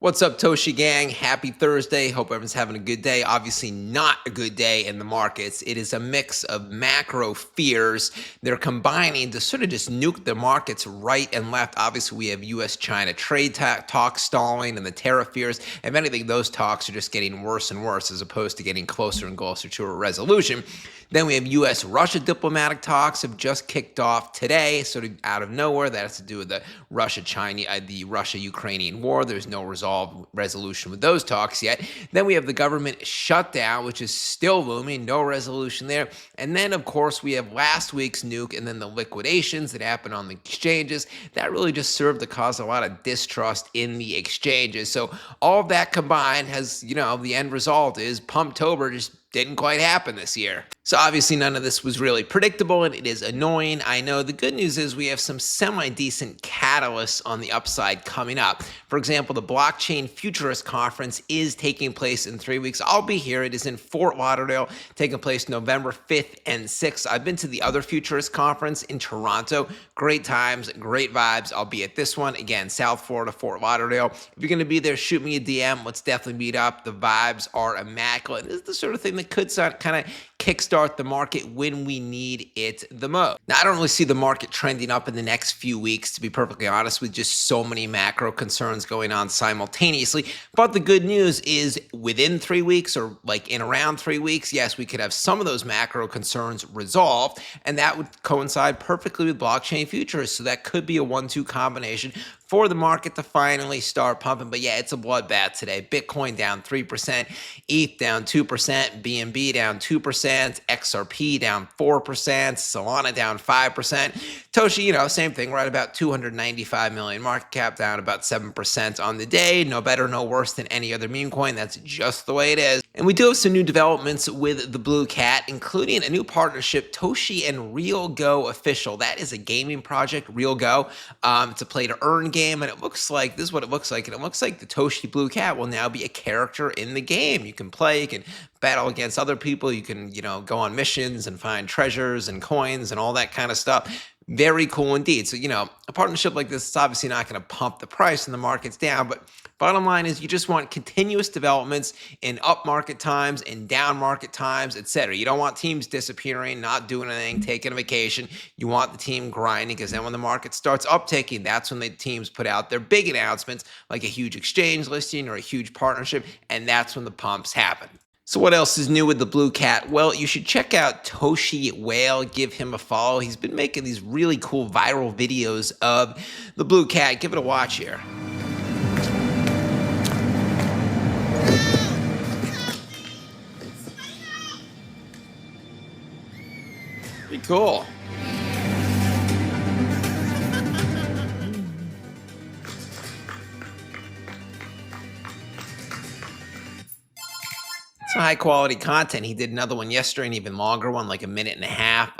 What's up, Toshi gang? Happy Thursday. Hope everyone's having a good day. Obviously, not a good day in the markets. It is a mix of macro fears. They're combining to sort of just nuke the markets right and left. Obviously, we have U.S.-China trade talks stalling and the tariff fears. If anything, those talks are just getting worse and worse as opposed to getting closer and closer to a resolution. Then we have U.S.-Russia diplomatic talks have just kicked off today, sort of out of nowhere. That has to do with the Russia-Ukrainian war. There's no resolution with those talks yet. Then we have the government shutdown, which is still looming. No resolution there. And then, of course, we have last week's nuke and then the liquidations that happened on the exchanges. That really just served to cause a lot of distrust in the exchanges. So all of that combined has, the end result is Pumptober just didn't quite happen this year. So obviously none of this was really predictable and it is annoying. I know the good news is we have some semi-decent catalysts on the upside coming up. For example, the Blockchain Futurist Conference is taking place in 3 weeks. I'll be here. It is in Fort Lauderdale, taking place November 5th and 6th. I've been to the other Futurist Conference in Toronto. Great times, great vibes. I'll be at this one. Again, South Florida, Fort Lauderdale. If you're going to be there, shoot me a DM. Let's definitely meet up. The vibes are immaculate. This is the sort of thing that could kind of kickstart the market when we need it the most. Now, I don't really see the market trending up in the next few weeks, to be perfectly honest, with just so many macro concerns going on simultaneously. But the good news is within 3 weeks or like in around 3 weeks, yes, we could have some of those macro concerns resolved, and that would coincide perfectly with blockchain futures. So that could be a 1-2 combination for the market to finally start pumping. But yeah, it's a bloodbath today. Bitcoin down 3%, ETH down 2%, BNB down 2%, XRP down 4%, Solana down 5%. Toshi, same thing, right about 295 million market cap, down about 7% on the day. No better, no worse than any other meme coin. That's just the way it is. And we do have some new developments with the Blue Cat, including a new partnership, Toshi and Real Go Official. That is a gaming project, Real Go. It's a play to earn game, and it looks like, this is what it looks like, and it looks like the Toshi Blue Cat will now be a character in the game. You can play, you can battle against other people, you can, go on missions and find treasures and coins and all that kind of stuff. Very cool indeed. So, a partnership like this is obviously not going to pump the price and the market's down, but bottom line is you just want continuous developments in up market times, in down market times, etc. You don't want teams disappearing, not doing anything, taking a vacation. You want the team grinding, because then when the market starts uptaking, that's when the teams put out their big announcements, like a huge exchange listing or a huge partnership, and that's when the pumps happen. So what else is new with the Blue Cat? Well, you should check out Toshi Whale. Give him a follow. He's been making these really cool viral videos of the Blue Cat. Give it a watch here. Pretty cool. Some high quality content. He did another one yesterday, an even longer one, like a minute and a half.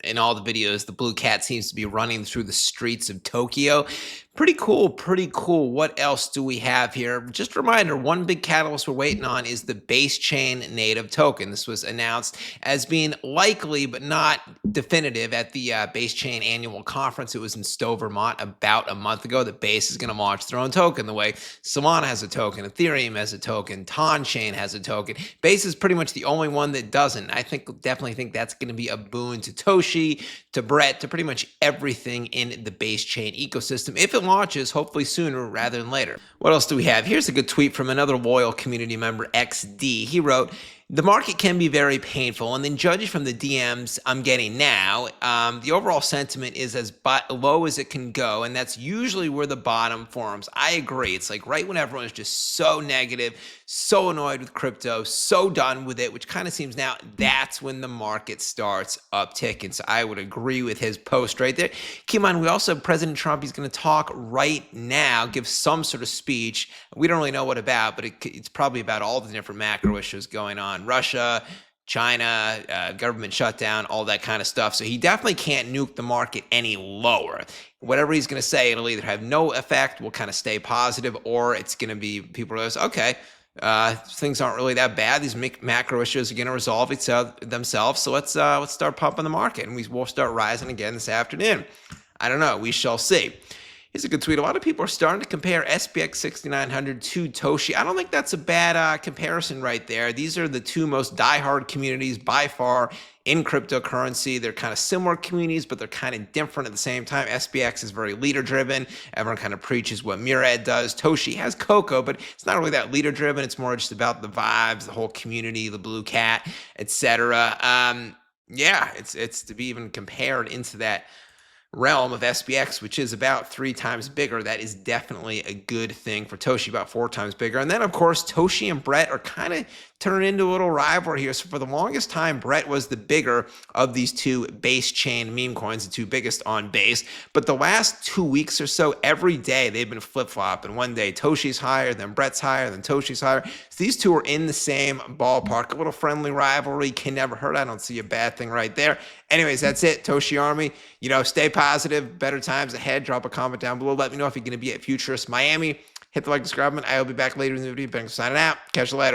In all the videos, the Blue Cat seems to be running through the streets of Tokyo. Pretty cool, pretty cool. What else do we have here? Just a reminder, one big catalyst we're waiting on is the base chain native token. This was announced as being likely but not definitive at the base chain annual conference. It was in Stowe, Vermont about a month ago. The base is going to launch their own token the way Solana has a token, Ethereum has a token, Chain has a token. Base is pretty much the only one that doesn't. I definitely think that's going to be a boon to Toshi, to Brett, to pretty much everything in the base chain ecosystem. If it launches, hopefully sooner rather than later. What else do we have? Here's a good tweet from another loyal community member, XD. He wrote, "The market can be very painful, and then judging from the DMs I'm getting now, the overall sentiment is as low as it can go, and that's usually where the bottom forms." I agree. It's like right when everyone's just so negative, so annoyed with crypto, so done with it, which kind of seems now, that's when the market starts upticking. So I would agree with his post right there. Keep in mind, we also have President Trump. He's going to talk right now, give some sort of speech. We don't really know what about, but it's probably about all the different macro issues going on. Russia, China, government shutdown, all that kind of stuff. So he definitely can't nuke the market any lower. Whatever he's going to say, it'll either have no effect, will kind of stay positive, or it's going to be people are like, okay, things aren't really that bad. These macro issues are going to resolve themselves. So let's start pumping the market, and we'll start rising again this afternoon. I don't know. We shall see. Here's a good tweet. A lot of people are starting to compare SPX 6900 to Toshi. I don't think that's a bad comparison right there. These are the two most diehard communities by far in cryptocurrency. They're kind of similar communities, but they're kind of different at the same time. SPX is very leader driven. Everyone kind of preaches what Murad does. Toshi has Coco, but it's not really that leader driven. It's more just about the vibes, the whole community, the blue cat, etc. Yeah, it's to be even compared into that realm of SPX, which is about 3 times bigger. That is definitely a good thing for Toshi, about 4 times bigger. And then, of course, Toshi and Brett are kind of turning into a little rivalry here. So for the longest time, Brett was the bigger of these two base chain meme coins, the two biggest on base. But the last 2 weeks or so, every day they've been flip-flopping. One day Toshi's higher, then Brett's higher, then Toshi's higher. So these two are in the same ballpark. A little friendly rivalry can never hurt. I don't see a bad thing right there. Anyways, that's it. Toshi Army, stay positive. Better times ahead. Drop a comment down below. Let me know if you're going to be at Futurist Miami. Hit the like, subscribe button. I will be back later in the video. Thanks for signing out. Catch you later.